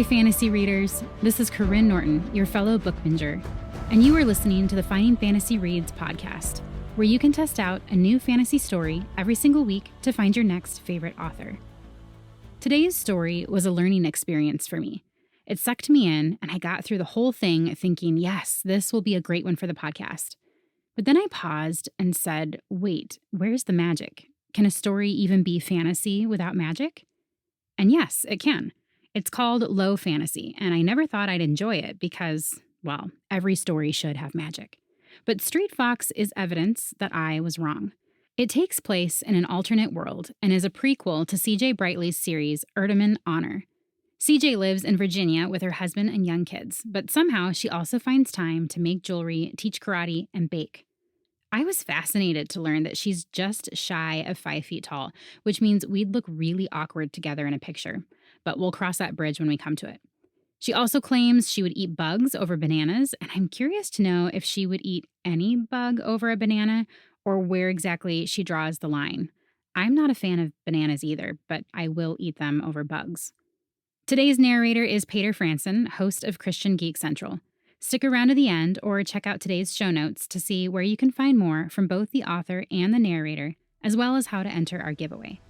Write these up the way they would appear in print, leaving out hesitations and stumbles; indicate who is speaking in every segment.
Speaker 1: Hi, fantasy readers. This is Corinne Norton, your fellow book binger, and you are listening to the Finding Fantasy Reads podcast, where you can test out a new fantasy story every single week to find your next favorite author. Today's story was a learning experience for me. It sucked me in, and I got through the whole thing thinking, yes, this will be a great one for the podcast. But then I paused and said, wait, where's the magic? Can a story even be fantasy without magic? And yes, it can. It's called low fantasy, and I never thought I'd enjoy it because, well, every story should have magic. But Street Fox is evidence that I was wrong. It takes place in an alternate world and is a prequel to CJ Brightley's series Erdeman Honor. CJ lives in Virginia with her husband and young kids, but somehow she also finds time to make jewelry, teach karate, and bake. I was fascinated to learn that she's just shy of 5 feet tall, which means we'd look really awkward together in a picture, but we'll cross that bridge when we come to it. She also claims she would eat bugs over bananas, and I'm curious to know if she would eat any bug over a banana or where exactly she draws the line. I'm not a fan of bananas either, but I will eat them over bugs. Today's narrator is Paeter Frandsen, host of Christian Geek Central. Stick around to the end or check out today's show notes to see where you can find more from both the author and the narrator, as well as how to enter our giveaway.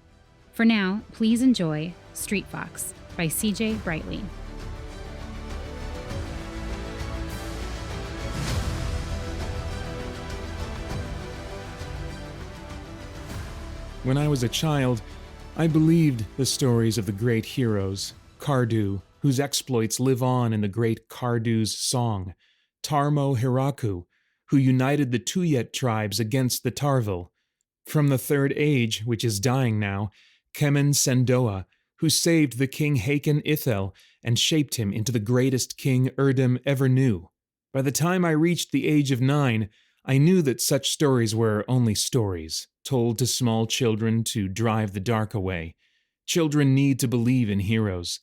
Speaker 1: For now, please enjoy Street Fox by CJ Brightley.
Speaker 2: When I was a child, I believed the stories of the great heroes, Cardu, whose exploits live on in the great Cardu's song, Tarmo Hiraku, who united the Tuyet tribes against the Tarvel, from the Third Age, which is dying now, Kemen Sendoa, who saved the king Haken Ithel and shaped him into the greatest king Erdem ever knew. By the time I reached the age of 9, I knew that such stories were only stories, told to small children to drive the dark away. Children need to believe in heroes.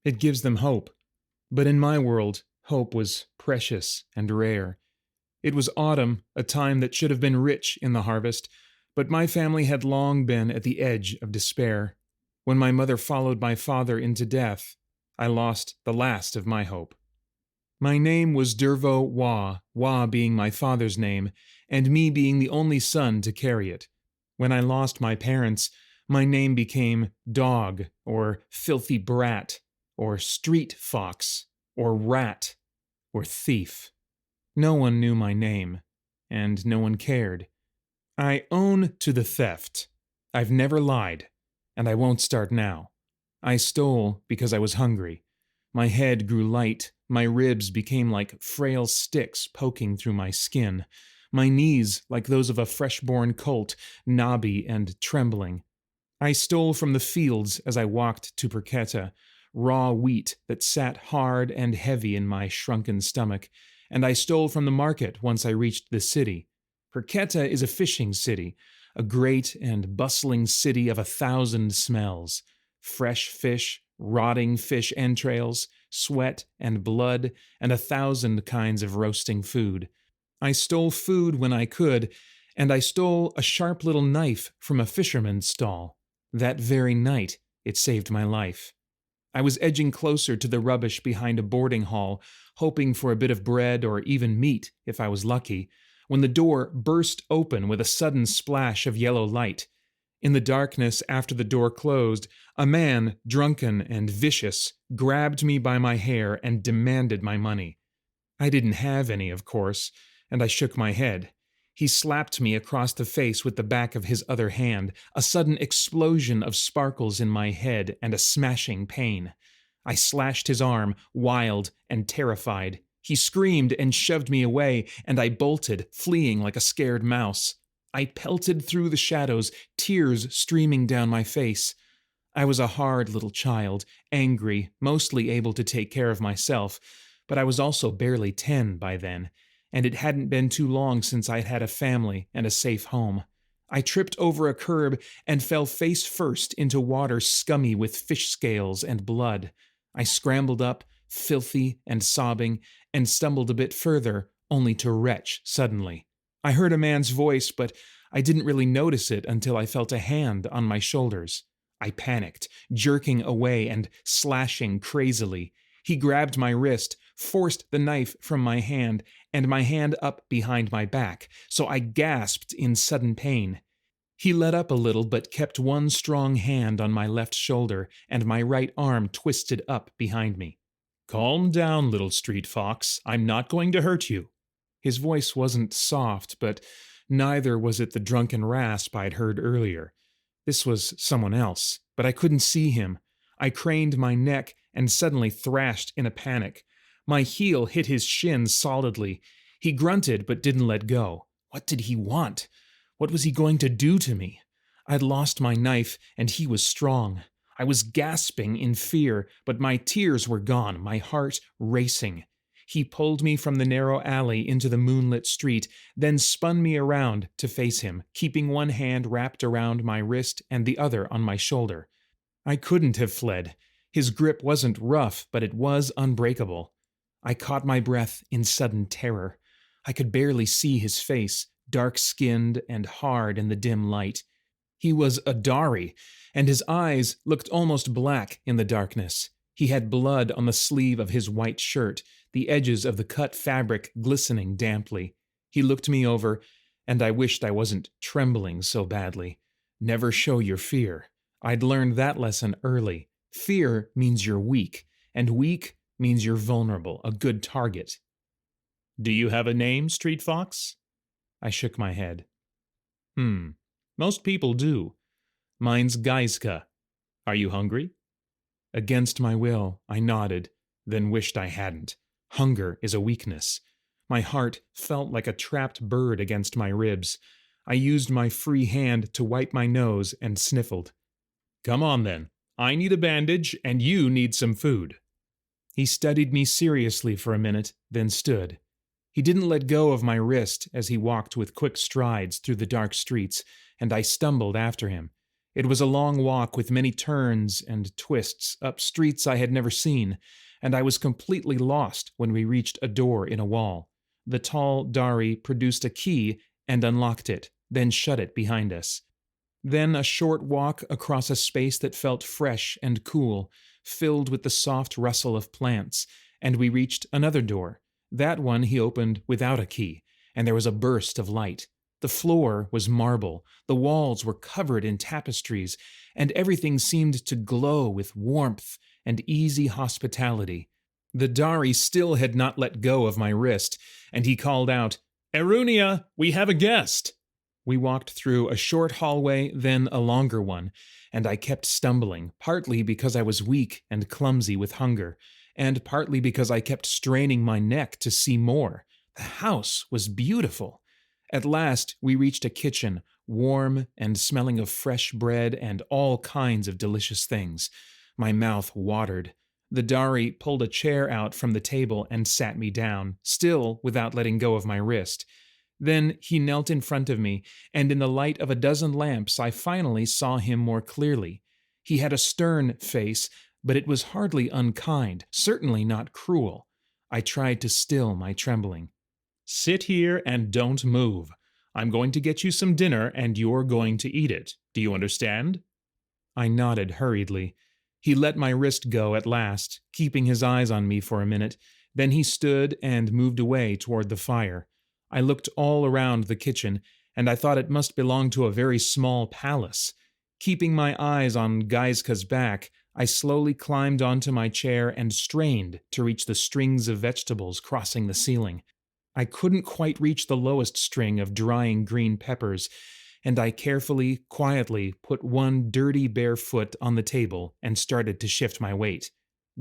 Speaker 2: It gives them hope. But in my world, hope was precious and rare. It was autumn, a time that should have been rich in the harvest, but my family had long been at the edge of despair. When my mother followed my father into death, I lost the last of my hope. My name was Dervo Wa, Wa being my father's name, and me being the only son to carry it. When I lost my parents, my name became Dog, or Filthy Brat, or Street Fox, or Rat, or Thief. No one knew my name, and no one cared. I own to the theft. I've never lied, and I won't start now. I stole because I was hungry. My head grew light, my ribs became like frail sticks poking through my skin, my knees like those of a fresh-born colt, knobby and trembling. I stole from the fields as I walked to Perketa, raw wheat that sat hard and heavy in my shrunken stomach, and I stole from the market once I reached the city. Perketa is a fishing city, a great and bustling city of 1,000 smells. Fresh fish, rotting fish entrails, sweat and blood, and 1,000 kinds of roasting food. I stole food when I could, and I stole a sharp little knife from a fisherman's stall. That very night, it saved my life. I was edging closer to the rubbish behind a boarding hall, hoping for a bit of bread or even meat if I was lucky, when the door burst open with a sudden splash of yellow light. In the darkness after the door closed, a man, drunken and vicious, grabbed me by my hair and demanded my money. I didn't have any, of course, and I shook my head. He slapped me across the face with the back of his other hand, a sudden explosion of sparkles in my head and a smashing pain. I slashed his arm, wild and terrified. He screamed and shoved me away, and I bolted, fleeing like a scared mouse. I pelted through the shadows, tears streaming down my face. I was a hard little child, angry, mostly able to take care of myself, but I was also barely 10 by then, and it hadn't been too long since I'd had a family and a safe home. I tripped over a curb and fell face first into water scummy with fish scales and blood. I scrambled up, filthy and sobbing, and stumbled a bit further, only to retch suddenly. I heard a man's voice, but I didn't really notice it until I felt a hand on my shoulders. I panicked, jerking away and slashing crazily. He grabbed my wrist, forced the knife from my hand, and my hand up behind my back, so I gasped in sudden pain. He let up a little but kept one strong hand on my left shoulder and my right arm twisted up behind me. "Calm down, little street fox. I'm not going to hurt you." His voice wasn't soft, but neither was it the drunken rasp I'd heard earlier. This was someone else, but I couldn't see him. I craned my neck and suddenly thrashed in a panic. My heel hit his shin solidly. He grunted but didn't let go. What did he want? What was he going to do to me? I'd lost my knife, and he was strong. I was gasping in fear, but my tears were gone, my heart racing. He pulled me from the narrow alley into the moonlit street, then spun me around to face him, keeping one hand wrapped around my wrist and the other on my shoulder. I couldn't have fled. His grip wasn't rough, but it was unbreakable. I caught my breath in sudden terror. I could barely see his face, dark-skinned and hard in the dim light. He was a Dari, and his eyes looked almost black in the darkness. He had blood on the sleeve of his white shirt, the edges of the cut fabric glistening damply. He looked me over, and I wished I wasn't trembling so badly. Never show your fear. I'd learned that lesson early. Fear means you're weak, and weak means you're vulnerable, a good target. "Do you have a name, Street Fox?" I shook my head. Most people do. Mine's Gaiska. Are you hungry?" Against my will, I nodded, then wished I hadn't. Hunger is a weakness. My heart felt like a trapped bird against my ribs. I used my free hand to wipe my nose and sniffled. "Come on then. I need a bandage, and you need some food." He studied me seriously for a minute, then stood. He didn't let go of my wrist as he walked with quick strides through the dark streets, and I stumbled after him. It was a long walk with many turns and twists up streets I had never seen, and I was completely lost when we reached a door in a wall. The tall Dari produced a key and unlocked it, then shut it behind us. Then a short walk across a space that felt fresh and cool, filled with the soft rustle of plants, and we reached another door. That one he opened without a key, and there was a burst of light. The floor was marble, the walls were covered in tapestries, and everything seemed to glow with warmth and easy hospitality. The Dari still had not let go of my wrist, and he called out, "Erunia, we have a guest!" We walked through a short hallway, then a longer one, and I kept stumbling, partly because I was weak and clumsy with hunger, and partly because I kept straining my neck to see more. The house was beautiful. At last, we reached a kitchen, warm and smelling of fresh bread and all kinds of delicious things. My mouth watered. The Dari pulled a chair out from the table and sat me down, still without letting go of my wrist. Then he knelt in front of me, and in the light of a dozen lamps I finally saw him more clearly. He had a stern face, but it was hardly unkind, certainly not cruel. I tried to still my trembling. "Sit here and don't move. I'm going to get you some dinner, and you're going to eat it. Do you understand?" I nodded hurriedly. He let my wrist go at last, keeping his eyes on me for a minute. Then he stood and moved away toward the fire. I looked all around the kitchen, and I thought it must belong to a very small palace. Keeping my eyes on Gaiska's back, I slowly climbed onto my chair and strained to reach the strings of vegetables crossing the ceiling. I couldn't quite reach the lowest string of drying green peppers, and I carefully, quietly put one dirty bare foot on the table and started to shift my weight.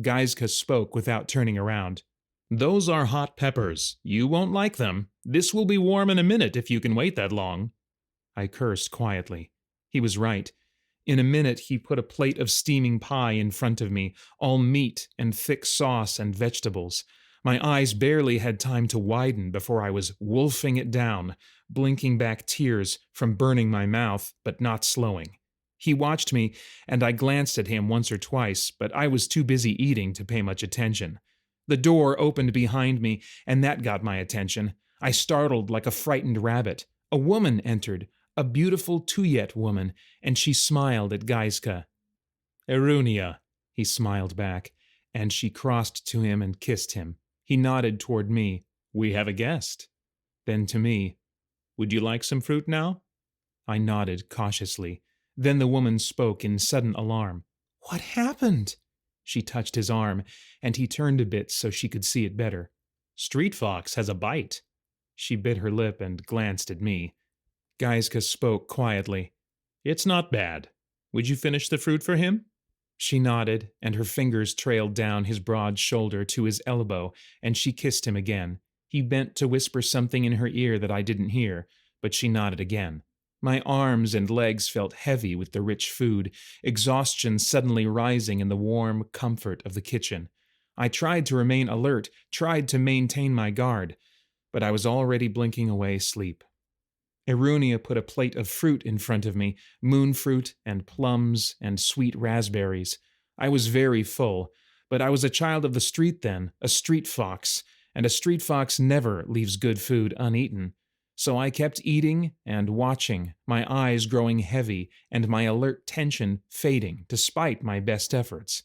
Speaker 2: Gaiska spoke without turning around. "Those are hot peppers. You won't like them. This will be warm in a minute if you can wait that long." I cursed quietly. He was right. In a minute he put a plate of steaming pie in front of me, all meat and thick sauce and vegetables. My eyes barely had time to widen before I was wolfing it down, blinking back tears from burning my mouth, but not slowing. He watched me, and I glanced at him once or twice, but I was too busy eating to pay much attention. The door opened behind me, and that got my attention. I startled like a frightened rabbit. A woman entered, a beautiful Tuyet woman, and she smiled at Gaiska. "Erunia," he smiled back, and she crossed to him and kissed him. He nodded toward me. "We have a guest." Then to me, "Would you like some fruit now?" I nodded cautiously. Then the woman spoke in sudden alarm. "What happened?" She touched his arm, and he turned a bit so she could see it better. "Street fox has a bite." She bit her lip and glanced at me. Gaiska spoke quietly. "It's not bad. Would you finish the fruit for him?" She nodded, and her fingers trailed down his broad shoulder to his elbow, and she kissed him again. He bent to whisper something in her ear that I didn't hear, but she nodded again. My arms and legs felt heavy with the rich food, exhaustion suddenly rising in the warm comfort of the kitchen. I tried to remain alert, tried to maintain my guard, but I was already blinking away sleep. Erunia put a plate of fruit in front of me, moonfruit and plums and sweet raspberries. I was very full, but I was a child of the street then, a street fox, and a street fox never leaves good food uneaten. So I kept eating and watching, my eyes growing heavy and my alert tension fading despite my best efforts.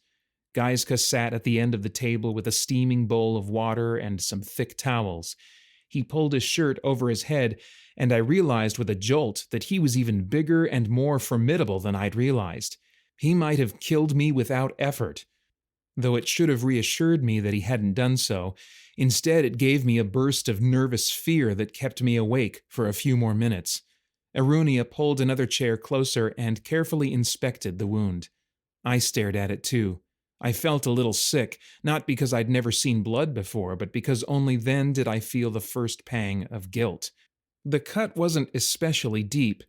Speaker 2: Gaiska sat at the end of the table with a steaming bowl of water and some thick towels. He pulled his shirt over his head, and I realized with a jolt that he was even bigger and more formidable than I'd realized. He might have killed me without effort. Though it should have reassured me that he hadn't done so, instead it gave me a burst of nervous fear that kept me awake for a few more minutes. Erunia pulled another chair closer and carefully inspected the wound. I stared at it too. I felt a little sick, not because I'd never seen blood before, but because only then did I feel the first pang of guilt. The cut wasn't especially deep,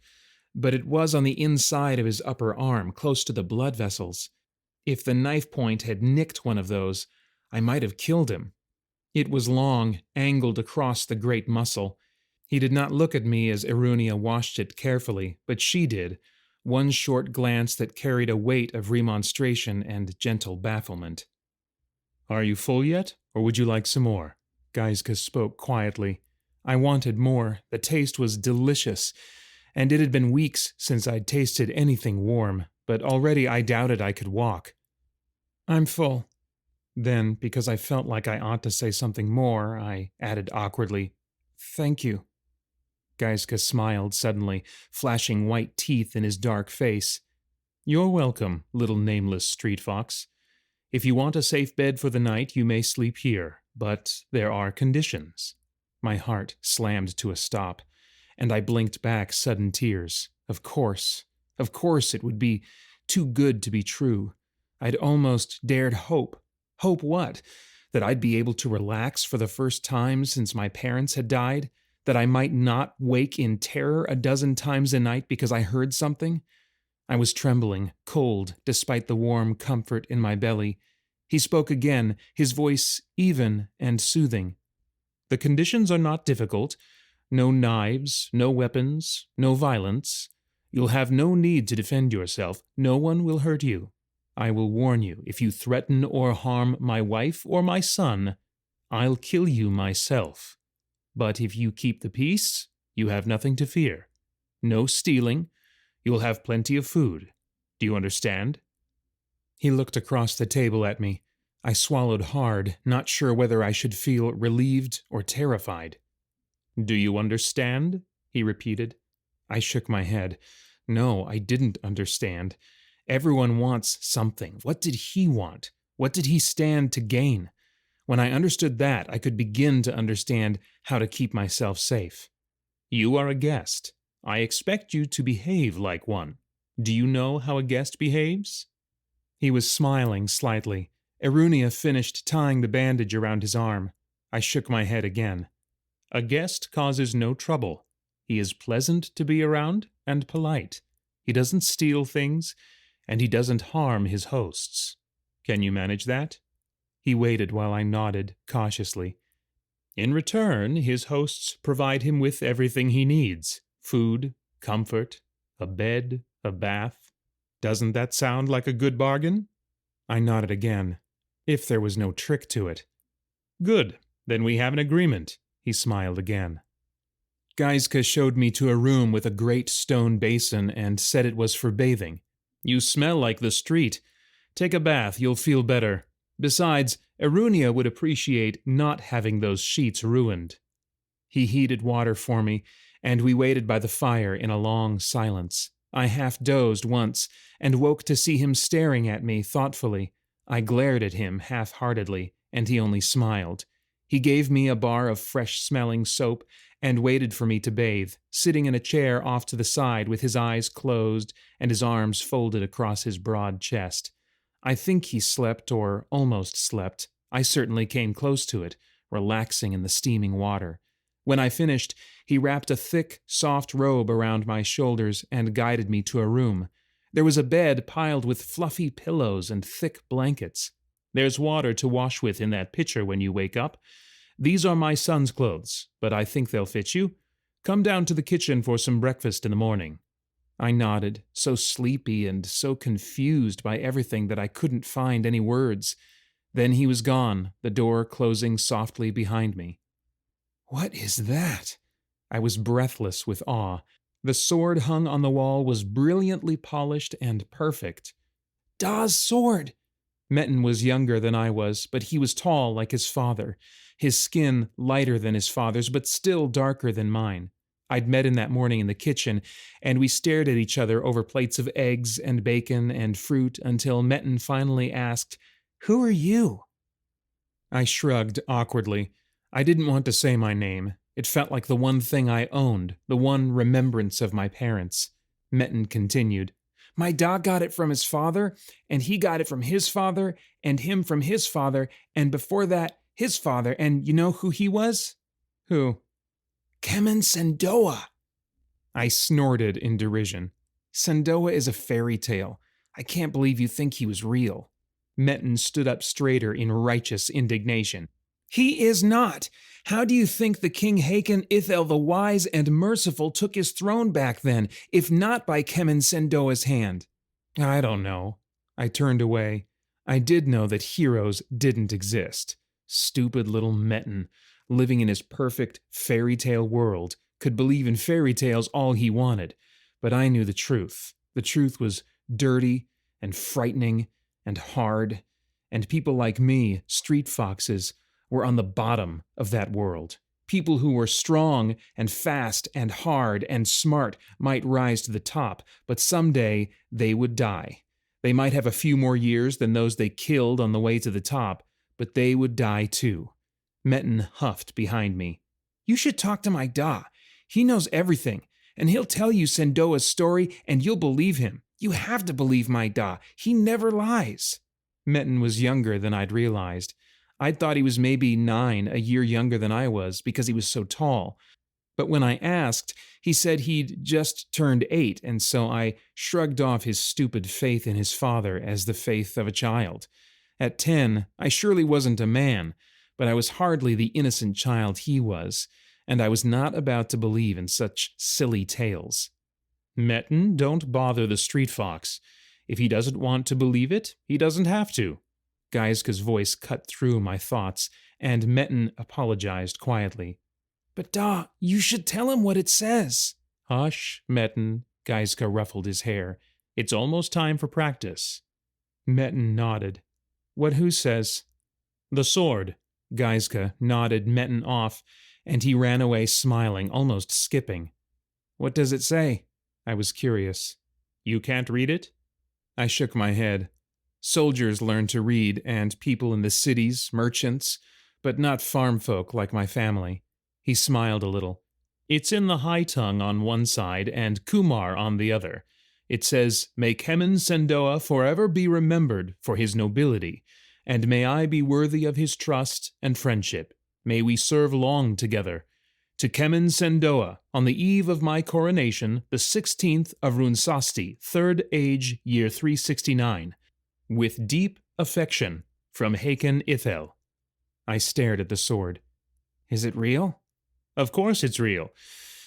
Speaker 2: but it was on the inside of his upper arm, close to the blood vessels. If the knife point had nicked one of those, I might have killed him. It was long, angled across the great muscle. He did not look at me as Erunia washed it carefully, but she did, one short glance that carried a weight of remonstration and gentle bafflement. "Are you full yet, or would you like some more?" Gaiska spoke quietly. I wanted more. The taste was delicious, and it had been weeks since I'd tasted anything warm, but already I doubted I could walk. "I'm full." Then, because I felt like I ought to say something more, I added awkwardly, "Thank you." Gaiska smiled suddenly, flashing white teeth in his dark face. "You're welcome, little nameless street fox. If you want a safe bed for the night, you may sleep here, but there are conditions." My heart slammed to a stop, and I blinked back sudden tears. Of course it would be too good to be true. I'd almost dared hope. Hope what? That I'd be able to relax for the first time since my parents had died? That I might not wake in terror a dozen times a night because I heard something? I was trembling, cold, despite the warm comfort in my belly. He spoke again, his voice even and soothing. "The conditions are not difficult. No knives, no weapons, no violence. You'll have no need to defend yourself. No one will hurt you. I will warn you, if you threaten or harm my wife or my son, I'll kill you myself. But if you keep the peace, you have nothing to fear. No stealing. You'll have plenty of food. Do you understand?" He looked across the table at me. I swallowed hard, not sure whether I should feel relieved or terrified. "Do you understand?" he repeated. I shook my head. No, I didn't understand. Everyone wants something. What did he want? What did he stand to gain? When I understood that, I could begin to understand how to keep myself safe. "You are a guest. I expect you to behave like one. Do you know how a guest behaves?" He was smiling slightly. Erunia finished tying the bandage around his arm. I shook my head again. "A guest causes no trouble. He is pleasant to be around and polite. He doesn't steal things, and he doesn't harm his hosts. Can you manage that?" He waited while I nodded cautiously. "In return, his hosts provide him with everything he needs: food, comfort, a bed, a bath. Doesn't that sound like a good bargain?" I nodded again, if there was no trick to it. "Good, then we have an agreement," he smiled again. Gaiska showed me to a room with a great stone basin and said it was for bathing. "You smell like the street. Take a bath, you'll feel better. Besides, Erunia would appreciate not having those sheets ruined. He heated water for me, and we waited by the fire in a long silence. I half dozed once, and woke to see him staring at me thoughtfully. I glared at him half-heartedly, and he only smiled. He gave me a bar of fresh-smelling soap and waited for me to bathe, sitting in a chair off to the side with his eyes closed and his arms folded across his broad chest. I think he slept or almost slept. I certainly came close to it, relaxing in the steaming water. When I finished, he wrapped a thick, soft robe around my shoulders and guided me to a room. There was a bed piled with fluffy pillows and thick blankets. There's water to wash with in that pitcher when you wake up. These are my son's clothes, but I think they'll fit you. Come down to the kitchen for some breakfast in the morning. I nodded, so sleepy and so confused by everything that I couldn't find any words. Then he was gone, the door closing softly behind me. What is that? I was breathless with awe. The sword hung on the wall was brilliantly polished and perfect. Da's sword! Metin was younger than I was, but he was tall like his father, his skin lighter than his father's, but still darker than mine. I'd met him that morning in the kitchen, and we stared at each other over plates of eggs and bacon and fruit until Metin finally asked, "Who are you?" I shrugged awkwardly. I didn't want to say my name. It felt like the one thing I owned, the one remembrance of my parents. Metin continued, "My dad got it from his father, and he got it from his father, and him from his father, and before that, his father, and you know who he was?" "Who?" "Kemen Sendoa." I snorted in derision. "Sendoa is a fairy tale. I can't believe you think he was real." Metin stood up straighter in righteous indignation. "He is not! How do you think the King Haken Ithel the Wise and Merciful took his throne back then, if not by Kemen Sendoa's hand?" "I don't know." I turned away. I did know that heroes didn't exist. Stupid little Metin, living in his perfect fairy tale world, could believe in fairy tales all he wanted, but I knew the truth. The truth was dirty and frightening and hard, and people like me, street foxes, were on the bottom of that world. People who were strong and fast and hard and smart might rise to the top, but someday they would die. They might have a few more years than those they killed on the way to the top, but they would die too. Metin huffed behind me. "You should talk to my Da. He knows everything, and he'll tell you Sendoa's story, and you'll believe him. You have to believe my Da. He never lies." Metin was younger than I'd realized. I'd thought he was maybe 9, a year younger than I was, because he was so tall. But when I asked, he said he'd just turned 8, and so I shrugged off his stupid faith in his father as the faith of a child. At 10, I surely wasn't a man, but I was hardly the innocent child he was, and I was not about to believe in such silly tales. "Metin, don't bother the street fox. If he doesn't want to believe it, he doesn't have to." Gaiska's voice cut through my thoughts, and Metin apologized quietly. "But Da, you should tell him what it says." "Hush, Metin," Gaiska ruffled his hair. "It's almost time for practice." Metin nodded. "What who says?" "The sword." Gaiska nodded Metin off, and he ran away smiling, almost skipping. "What does it say?" I was curious. "You can't read it?" I shook my head. Soldiers learn to read, and people in the cities, merchants, but not farm folk like my family. He smiled a little. "It's in the high tongue on one side and Kumar on the other. It says, 'May Kemen Sendoa forever be remembered for his nobility, and may I be worthy of his trust and friendship. May we serve long together. To Kemen Sendoa, on the eve of my coronation, the 16th of Runsasti, 3rd age, year 369. With deep affection, from Haken Ithel." I stared at the sword. "Is it real?" "Of course it's real.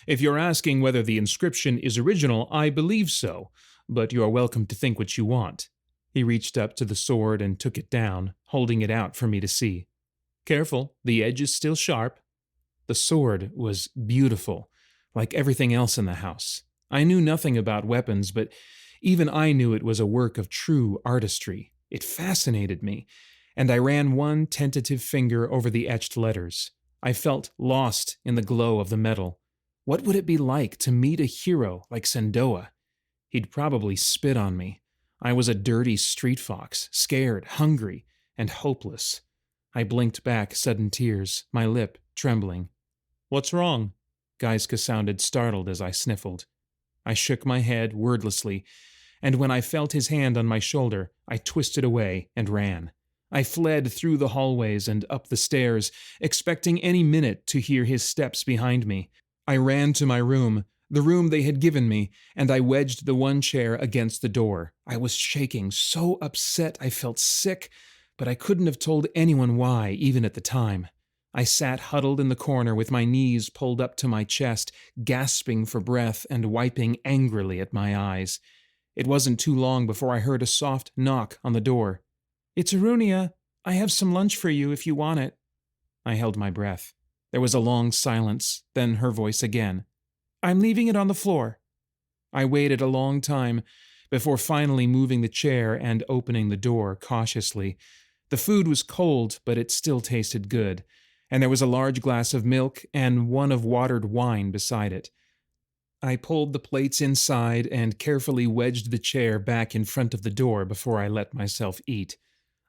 Speaker 2: If you're asking whether the inscription is original, I believe so, but you are welcome to think what you want." He reached up to the sword and took it down, holding it out for me to see. "Careful, the edge is still sharp." The sword was beautiful, like everything else in the house. I knew nothing about weapons, but even I knew it was a work of true artistry. It fascinated me, and I ran one tentative finger over the etched letters. I felt lost in the glow of the metal. What would it be like to meet a hero like Sandoa? He'd probably spit on me. I was a dirty street fox, scared, hungry, and hopeless. I blinked back sudden tears, my lip trembling. "What's wrong?" Gaiska sounded startled as I sniffled. I shook my head wordlessly, and when I felt his hand on my shoulder, I twisted away and ran. I fled through the hallways and up the stairs, expecting any minute to hear his steps behind me. I ran to my room, the room they had given me, and I wedged the one chair against the door. I was shaking, so upset I felt sick, but I couldn't have told anyone why, even at the time. I sat huddled in the corner with my knees pulled up to my chest, gasping for breath and wiping angrily at my eyes. It wasn't too long before I heard a soft knock on the door. "It's Arunia. I have some lunch for you if you want it." I held my breath. There was a long silence, then her voice again. "I'm leaving it on the floor." I waited a long time before finally moving the chair and opening the door cautiously. The food was cold, but it still tasted good, and there was a large glass of milk and one of watered wine beside it. I pulled the plates inside and carefully wedged the chair back in front of the door before I let myself eat.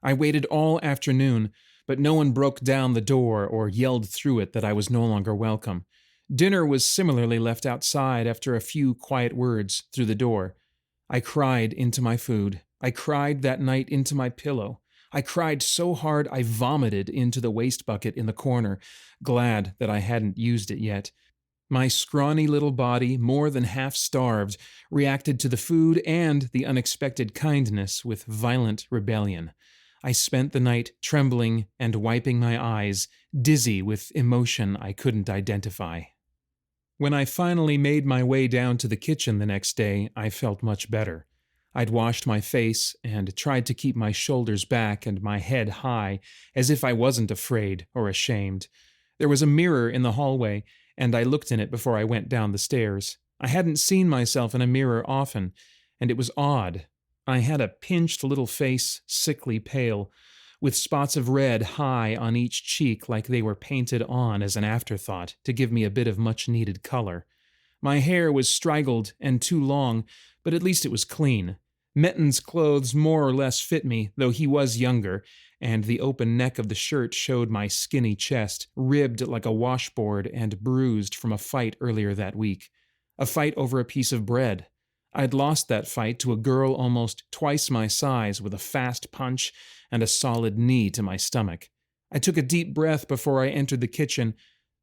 Speaker 2: I waited all afternoon, but no one broke down the door or yelled through it that I was no longer welcome. Dinner was similarly left outside after a few quiet words through the door. I cried into my food. I cried that night into my pillow. I cried so hard I vomited into the waste bucket in the corner, glad that I hadn't used it yet. My scrawny little body, more than half starved, reacted to the food and the unexpected kindness with violent rebellion. I spent the night trembling and wiping my eyes, dizzy with emotion I couldn't identify. When I finally made my way down to the kitchen the next day, I felt much better. I'd washed my face and tried to keep my shoulders back and my head high, as if I wasn't afraid or ashamed. There was a mirror in the hallway, and I looked in it before I went down the stairs. I hadn't seen myself in a mirror often, and it was odd. I had a pinched little face, sickly pale, with spots of red high on each cheek like they were painted on as an afterthought to give me a bit of much-needed color. My hair was straggled and too long, but at least it was clean. Metten's clothes more or less fit me, though he was younger, and the open neck of the shirt showed my skinny chest, ribbed like a washboard and bruised from a fight earlier that week. A fight over a piece of bread. I'd lost that fight to a girl almost twice my size with a fast punch and a solid knee to my stomach. I took a deep breath before I entered the kitchen,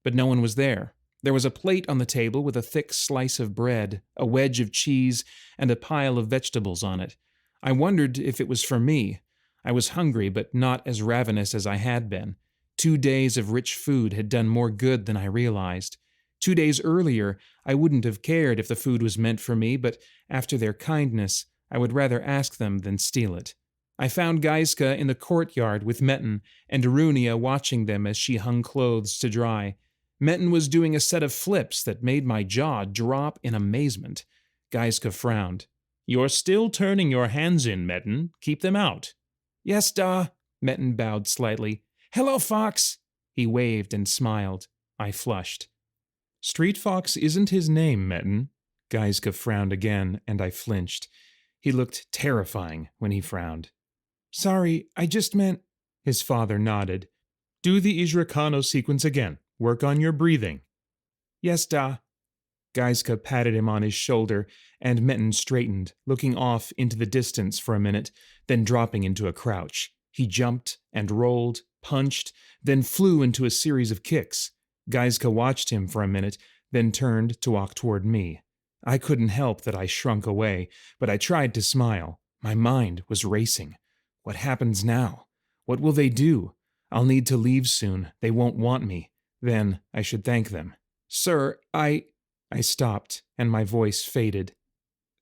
Speaker 2: but no one was there. There was a plate on the table with a thick slice of bread, a wedge of cheese, and a pile of vegetables on it. I wondered if it was for me. I was hungry, but not as ravenous as I had been. 2 days of rich food had done more good than I realized. 2 days earlier, I wouldn't have cared if the food was meant for me, but after their kindness, I would rather ask them than steal it. I found Gaiska in the courtyard with Metten and Arunia watching them as she hung clothes to dry. Metten was doing a set of flips that made my jaw drop in amazement. Gaiska frowned. "You're still turning your hands in, Metten. Keep them out." "Yes, Da." Metten bowed slightly. "Hello, Fox." He waved and smiled. I flushed. "Street Fox isn't his name, Metten." Gaiska frowned again, and I flinched. He looked terrifying when he frowned. "Sorry, I just meant—" His father nodded. "Do the Ijrakano sequence again. Work on your breathing." "Yes, Da." Gaiska patted him on his shoulder, and Metten straightened, looking off into the distance for a minute, then dropping into a crouch. He jumped and rolled, punched, then flew into a series of kicks. Gaiska watched him for a minute, then turned to walk toward me. I couldn't help that I shrunk away, but I tried to smile. My mind was racing. What happens now? What will they do? I'll need to leave soon. They won't want me. Then I should thank them. "Sir, I stopped, and my voice faded.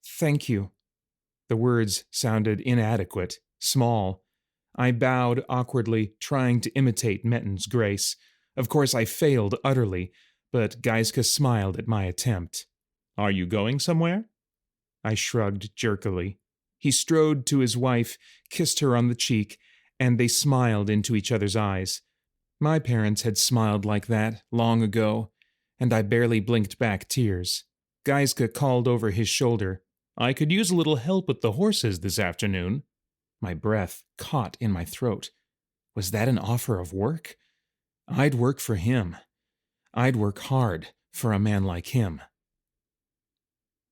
Speaker 2: "Thank you." The words sounded inadequate, small. I bowed awkwardly, trying to imitate Metten's grace. Of course, I failed utterly, but Gaiska smiled at my attempt. "Are you going somewhere?" I shrugged jerkily. He strode to his wife, kissed her on the cheek, and they smiled into each other's eyes. My parents had smiled like that long ago, and I barely blinked back tears. Gaiska called over his shoulder, "I could use a little help with the horses this afternoon." My breath caught in my throat. Was that an offer of work? I'd work for him. I'd work hard for a man like him.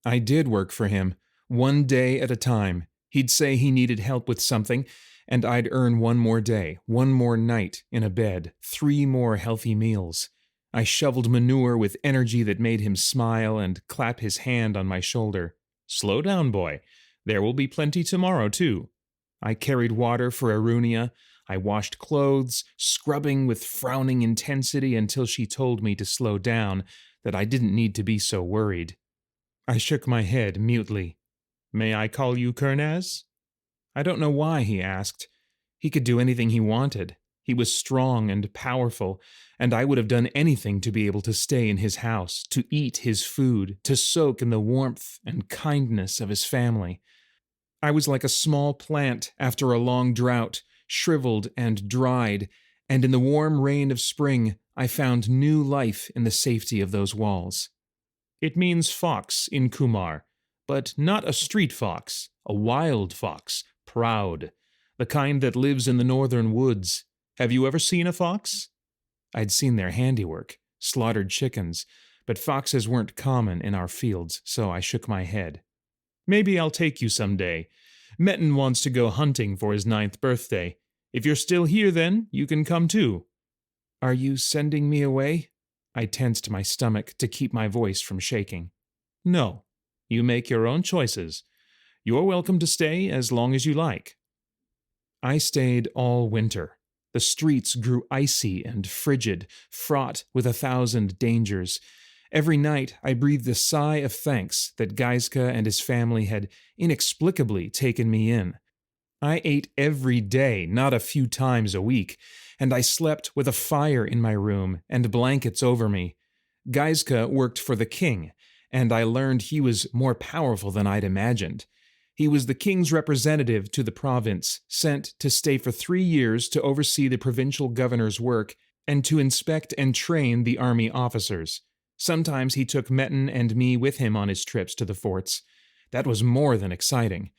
Speaker 2: I did work for him, one day at a time. He'd say he needed help with something, and I'd earn one more day, one more night in a bed, 3 more healthy meals. I shoveled manure with energy that made him smile and clap his hand on my shoulder. "Slow down, boy. There will be plenty tomorrow, too." I carried water for Arunia. I washed clothes, scrubbing with frowning intensity until she told me to slow down, that I didn't need to be so worried. I shook my head mutely. "May I call you Kurnaz?" I don't know why he asked. He could do anything he wanted. He was strong and powerful, and I would have done anything to be able to stay in his house, to eat his food, to soak in the warmth and kindness of his family. I was like a small plant after a long drought, shriveled and dried, and in the warm rain of spring I found new life in the safety of those walls. It means fox in Kumar, but not a street fox, a wild fox, proud, the kind that lives in the northern woods. Have you ever seen a fox? I'd seen their handiwork, slaughtered chickens, but foxes weren't common in our fields, so I shook my head. "Maybe I'll take you someday. Metin wants to go hunting for his 9th birthday. If you're still here then, you can come too." "Are you sending me away?" I tensed my stomach to keep my voice from shaking. "No. You make your own choices. You're welcome to stay as long as you like." I stayed all winter. The streets grew icy and frigid, fraught with 1,000 dangers. Every night I breathed a sigh of thanks that Gaiska and his family had inexplicably taken me in. I ate every day, not a few times a week, and I slept with a fire in my room and blankets over me. Gaiska worked for the king, and I learned he was more powerful than I'd imagined. He was the king's representative to the province, sent to stay for 3 years to oversee the provincial governor's work and to inspect and train the army officers. Sometimes he took Metin and me with him on his trips to the forts. That was more than exciting.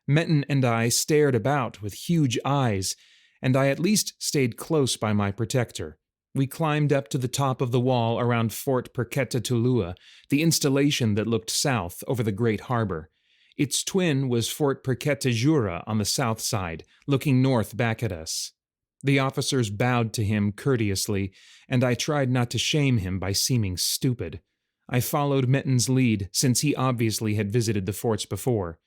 Speaker 2: Metin and I stared about with huge eyes, and I at least stayed close by my protector. We climbed up to the top of the wall around Fort Perketa-Tulua, the installation that looked south over the great harbor. Its twin was Fort Perketa-Jura on the south side, looking north back at us. The officers bowed to him courteously, and I tried not to shame him by seeming stupid. I followed Metin's lead, since he obviously had visited the forts before.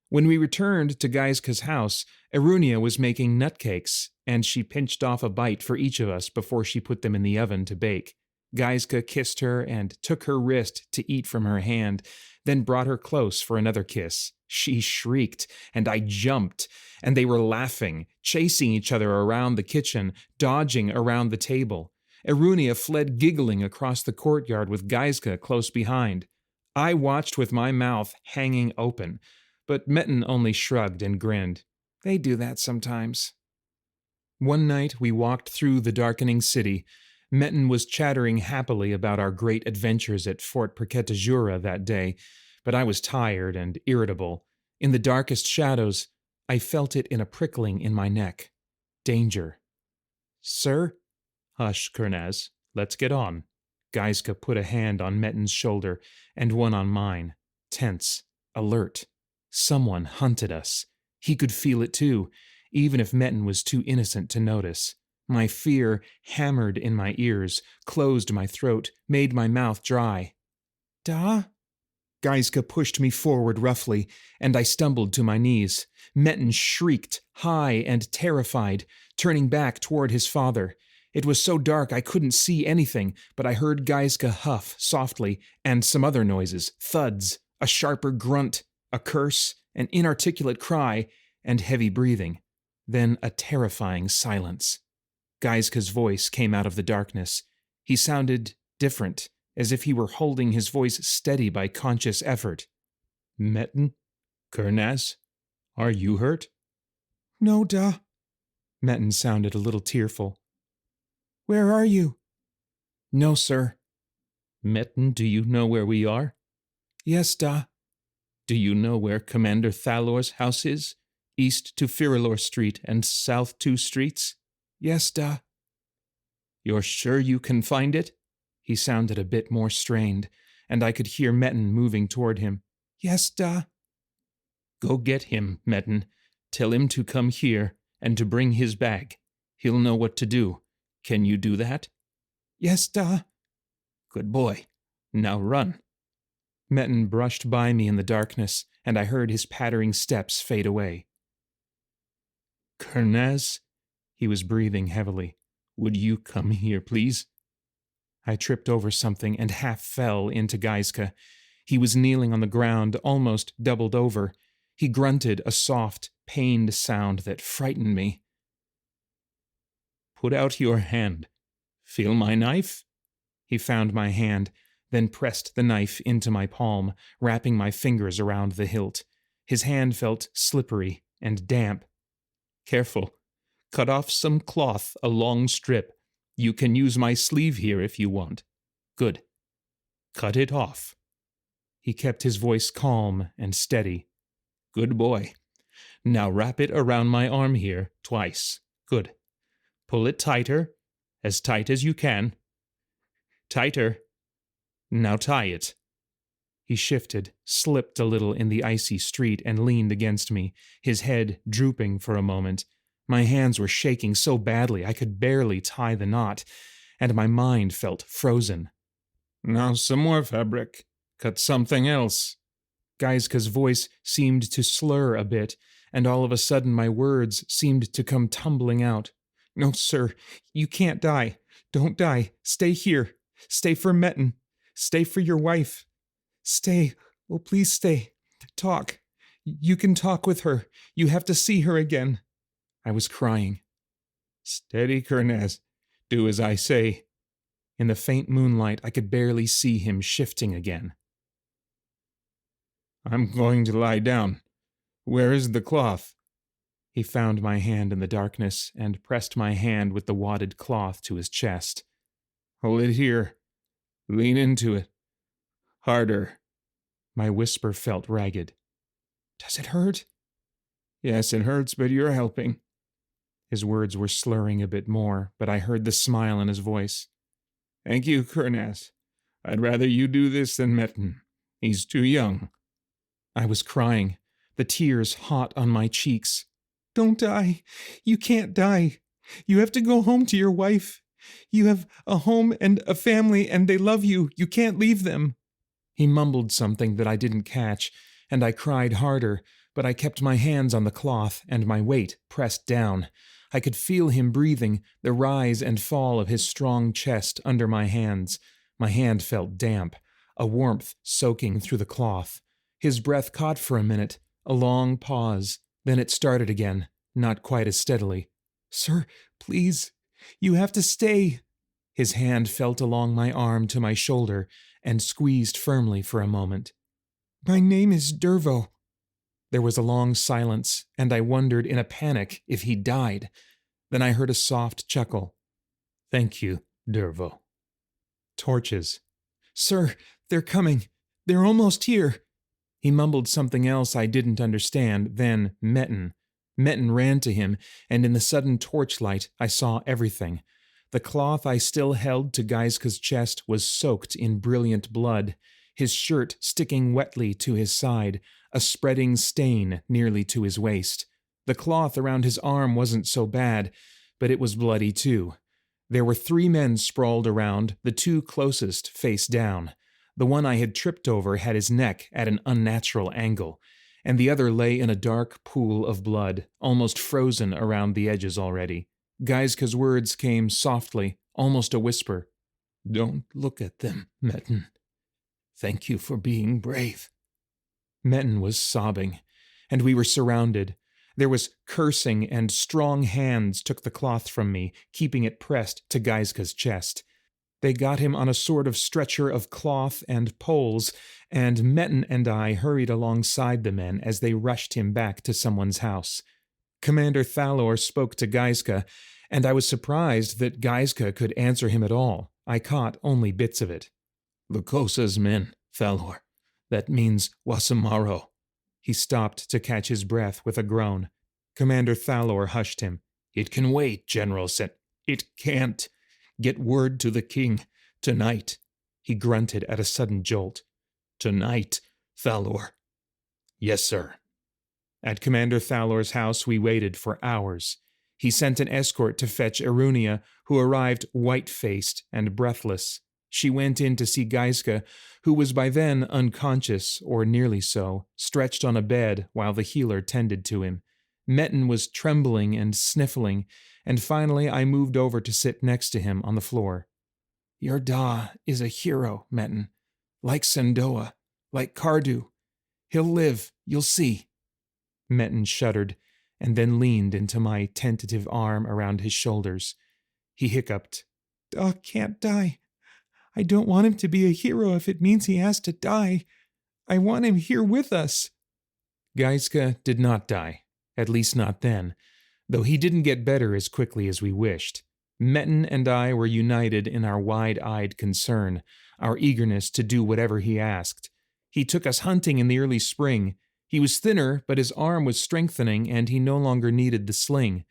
Speaker 2: When we returned to Gaiska's house, Arunia was making nutcakes, and she pinched off a bite for each of us before she put them in the oven to bake. Gaiska kissed her and took her wrist to eat from her hand, then brought her close for another kiss. She shrieked, and I jumped, and they were laughing, chasing each other around the kitchen, dodging around the table. Arunia fled giggling across the courtyard with Gaiska close behind. I watched with my mouth hanging open, but Metin only shrugged and grinned. "They do that sometimes." One night we walked through the darkening city. Metin was chattering happily about our great adventures at Fort Perketa-Jura that day, but I was tired and irritable. In the darkest shadows, I felt it in a prickling in my neck. Danger. "Sir?" "Hush, Kurnaz. Let's get on." Gaiska put a hand on Metin's shoulder and one on mine. Tense. Alert. Someone hunted us. He could feel it too, even if Metin was too innocent to notice. My fear hammered in my ears, closed my throat, made my mouth dry. "Da?" Gaiska pushed me forward roughly, and I stumbled to my knees. Metin shrieked, high and terrified, turning back toward his father. It was so dark I couldn't see anything, but I heard Gaiska huff softly, and some other noises, thuds, a sharper grunt, a curse, an inarticulate cry, and heavy breathing. Then a terrifying silence. Gaiska's voice came out of the darkness. He sounded different, as if he were holding his voice steady by conscious effort. "Metin? Kurnaz? Are you hurt?" "No, Da." Metin sounded a little tearful. "Where are you?" "No, sir."
Speaker 3: Metin, do you know where we are?
Speaker 2: "Yes, da."
Speaker 3: Do you know where Commander Thalor's house is? East to Firilor Street and south 2 streets?
Speaker 2: "Yes, da."
Speaker 3: You're sure you can find it?
Speaker 2: He sounded a bit more strained, and I could hear Metin moving toward him. "Yes, da."
Speaker 3: Go get him, Metin. Tell him to come here and to bring his bag. He'll know what to do. Can you do that?
Speaker 2: "Yes, da."
Speaker 3: Good boy. Now run.
Speaker 2: Metin brushed by me in the darkness, and I heard his pattering steps fade away.
Speaker 3: Kernaz,
Speaker 2: he was breathing heavily.
Speaker 3: Would you come here, please?
Speaker 2: I tripped over something and half fell into Gaiska. He was kneeling on the ground, almost doubled over. He grunted a soft, pained sound that frightened me.
Speaker 3: Put out your hand. Feel my knife?
Speaker 2: He found my hand, then pressed the knife into my palm, wrapping my fingers around the hilt. His hand felt slippery and damp.
Speaker 3: Careful. Cut off some cloth, a long strip. You can use my sleeve here if you want. Good. Cut it off.
Speaker 2: He kept his voice calm and steady.
Speaker 3: Good boy. Now wrap it around my arm here, twice. Good. Pull it tighter, as tight as you can. Tighter. Now tie it.
Speaker 2: He shifted, slipped a little in the icy street, and leaned against me, his head drooping for a moment. My hands were shaking so badly I could barely tie the knot, and my mind felt frozen.
Speaker 3: Now some more fabric. Cut something else.
Speaker 2: Gaiska's voice seemed to slur a bit, and all of a sudden my words seemed to come tumbling out. "No, sir, you can't die. Don't die. Stay here. Stay for Metin. Stay for your wife. Stay. Oh, please stay. Talk. You can talk with her. You have to see her again." I was crying.
Speaker 3: "Steady, Kernaz. Do as I say."
Speaker 2: In the faint moonlight, I could barely see him shifting again.
Speaker 3: "I'm going to lie down. Where is the cloth?"
Speaker 2: He found my hand in the darkness and pressed my hand with the wadded cloth to his chest.
Speaker 3: "Hold it here. Lean into it. Harder."
Speaker 2: My whisper felt ragged. "Does it hurt?"
Speaker 3: "Yes, it hurts, but you're helping."
Speaker 2: His words were slurring a bit more, but I heard the smile in his voice.
Speaker 3: "Thank you, Kernaz. I'd rather you do this than Metin. He's too young."
Speaker 2: I was crying, the tears hot on my cheeks. "Don't die. You can't die. You have to go home to your wife. You have a home and a family, and they love you. You can't leave them." He mumbled something that I didn't catch, and I cried harder, but I kept my hands on the cloth and my weight pressed down. I could feel him breathing, the rise and fall of his strong chest under my hands. My hand felt damp, a warmth soaking through the cloth. His breath caught for a minute, a long pause. Then it started again, not quite as steadily. "Sir, please, you have to stay." His hand felt along my arm to my shoulder and squeezed firmly for a moment. "My name is Dervo." There was a long silence, and I wondered in a panic if he died. Then I heard a soft chuckle.
Speaker 3: "Thank you, Dervo."
Speaker 2: Torches. "Sir, they're coming. They're almost here." He mumbled something else I didn't understand, then Metin. Metin ran to him, and in the sudden torchlight I saw everything. The cloth I still held to Gaiska's chest was soaked in brilliant blood, his shirt sticking wetly to his side, a spreading stain nearly to his waist. The cloth around his arm wasn't so bad, but it was bloody too. There were 3 men sprawled around, the 2 closest face down. The one I had tripped over had his neck at an unnatural angle, and the other lay in a dark pool of blood, almost frozen around the edges already. Gaiska's words came softly, almost a whisper.
Speaker 3: "Don't look at them, Metin. Thank you for being brave."
Speaker 2: Metin was sobbing, and we were surrounded. There was cursing, and strong hands took the cloth from me, keeping it pressed to Gaiska's chest. They got him on a sort of stretcher of cloth and poles, and Metin and I hurried alongside the men as they rushed him back to someone's house. Commander Thalor spoke to Gaiska, and I was surprised that Gaiska could answer him at all. I caught only bits of it.
Speaker 3: Lucosa's men, Thalor. That means Wasamaro.
Speaker 2: He stopped to catch his breath with a groan. Commander Thalor hushed him.
Speaker 3: It can wait, General said. It can't. Get word to the king. Tonight.
Speaker 2: He grunted at a sudden jolt.
Speaker 3: Tonight, Thalor. Yes, sir.
Speaker 2: At Commander Thalor's house we waited for hours. He sent an escort to fetch Erunia, who arrived white-faced and breathless. She went in to see Gaiska, who was by then unconscious, or nearly so, stretched on a bed while the healer tended to him. Metin was trembling and sniffling, and finally I moved over to sit next to him on the floor. Your Da is a hero, Metin. Like Sendoa, like Cardew. He'll live, you'll see. Metin shuddered, and then leaned into my tentative arm around his shoulders. He hiccuped. Da can't die. I don't want him to be a hero if it means he has to die. I want him here with us. Gaiska did not die, at least not then, though he didn't get better as quickly as we wished. Metin and I were united in our wide-eyed concern, our eagerness to do whatever he asked. He took us hunting in the early spring. He was thinner, but his arm was strengthening, and he no longer needed the sling.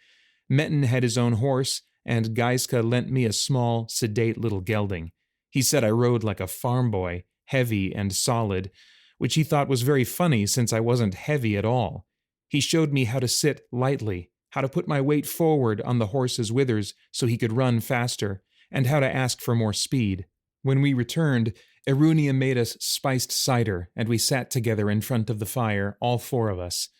Speaker 2: Metin had his own horse, and Gaiska lent me a small, sedate little gelding. He said I rode like a farm boy, heavy and solid, which he thought was very funny since I wasn't heavy at all. He showed me how to sit lightly, how to put my weight forward on the horse's withers so he could run faster, and how to ask for more speed. When we returned, Erunia made us spiced cider, and we sat together in front of the fire, all four of us.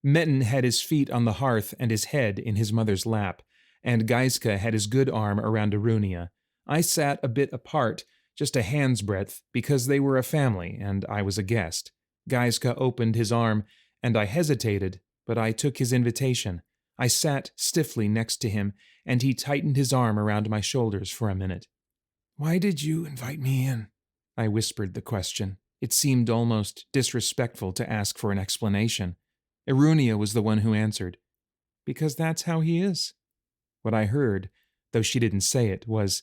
Speaker 2: Metin had his feet on the hearth and his head in his mother's lap, and Gaiska had his good arm around Erunia. I sat a bit apart, just a hand's breadth, because they were a family and I was a guest. Gaiska opened his arm, and I hesitated, but I took his invitation. I sat stiffly next to him, and he tightened his arm around my shoulders for a minute. Why did you invite me in? I whispered the question. It seemed almost disrespectful to ask for an explanation. Erunia was the one who answered. Because that's how he is. What I heard, though she didn't say it, was,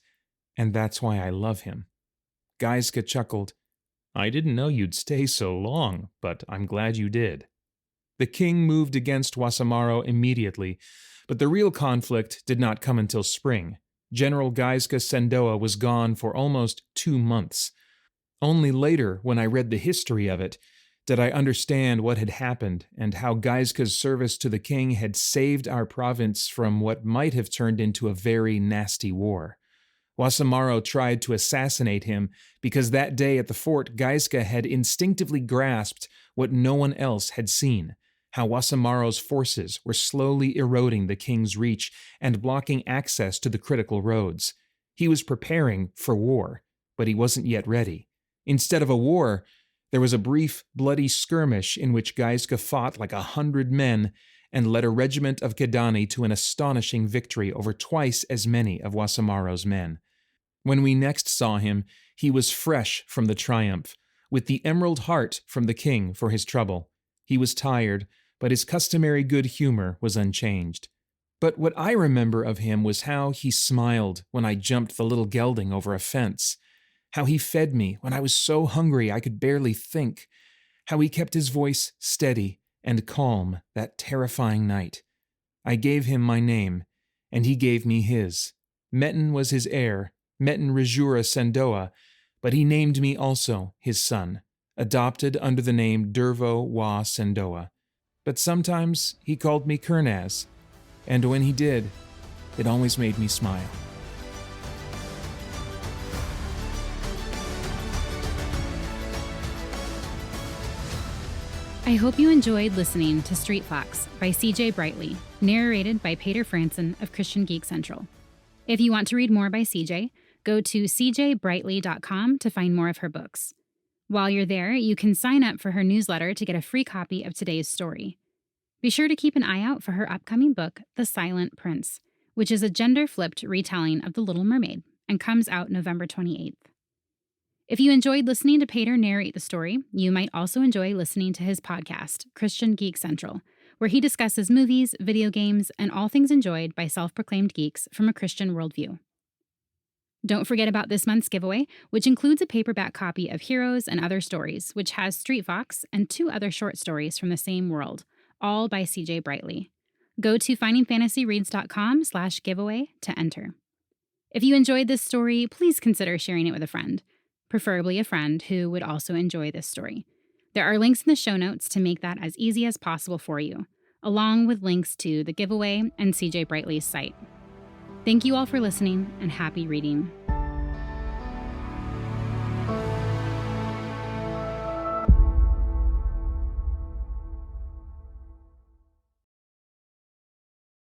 Speaker 2: and that's why I love him. Gaiska chuckled. I didn't know you'd stay so long, but I'm glad you did. The king moved against Wasamaro immediately, but the real conflict did not come until spring. General Gaiska Sendoa was gone for almost 2 months. Only later, when I read the history of it, did I understand what had happened and how Gaiska's service to the king had saved our province from what might have turned into a very nasty war. Wasamaro tried to assassinate him because that day at the fort Gaiska had instinctively grasped what no one else had seen, how Wasamaro's forces were slowly eroding the king's reach and blocking access to the critical roads. He was preparing for war, but he wasn't yet ready. Instead of a war, there was a brief, bloody skirmish in which Gaiska fought like 100 men and led a regiment of Kedani to an astonishing victory over twice as many of Wasamaro's men. When we next saw him, he was fresh from the triumph, with the emerald heart from the king for his trouble. He was tired, but his customary good humor was unchanged. But what I remember of him was how he smiled when I jumped the little gelding over a fence, how he fed me when I was so hungry I could barely think, how he kept his voice steady and calm that terrifying night. I gave him my name, and he gave me his. Metin was his heir, Metin Rejura Sendoa, but he named me also his son, adopted under the name Dervo Wa Sendoa. But sometimes he called me Kernaz, and when he did, it always made me smile.
Speaker 1: I hope you enjoyed listening to Street Fox by CJ Brightley, narrated by Paeter Frandsen of Christian Geek Central. If you want to read more by CJ, go to cjbrightley.com to find more of her books. While you're there, you can sign up for her newsletter to get a free copy of today's story. Be sure to keep an eye out for her upcoming book, The Silent Prince, which is a gender-flipped retelling of The Little Mermaid and comes out November 28th. If you enjoyed listening to Paeter narrate the story, you might also enjoy listening to his podcast, Christian Geek Central, where he discusses movies, video games, and all things enjoyed by self-proclaimed geeks from a Christian worldview. Don't forget about this month's giveaway, which includes a paperback copy of Heroes and Other Stories, which has Street Fox and 2 other short stories from the same world, all by CJ Brightley. Go to findingfantasyreads.com/giveaway to enter. If you enjoyed this story, please consider sharing it with a friend, preferably a friend who would also enjoy this story. There are links in the show notes to make that as easy as possible for you, along with links to the giveaway and CJ Brightley's site. Thank you all for listening, and happy reading.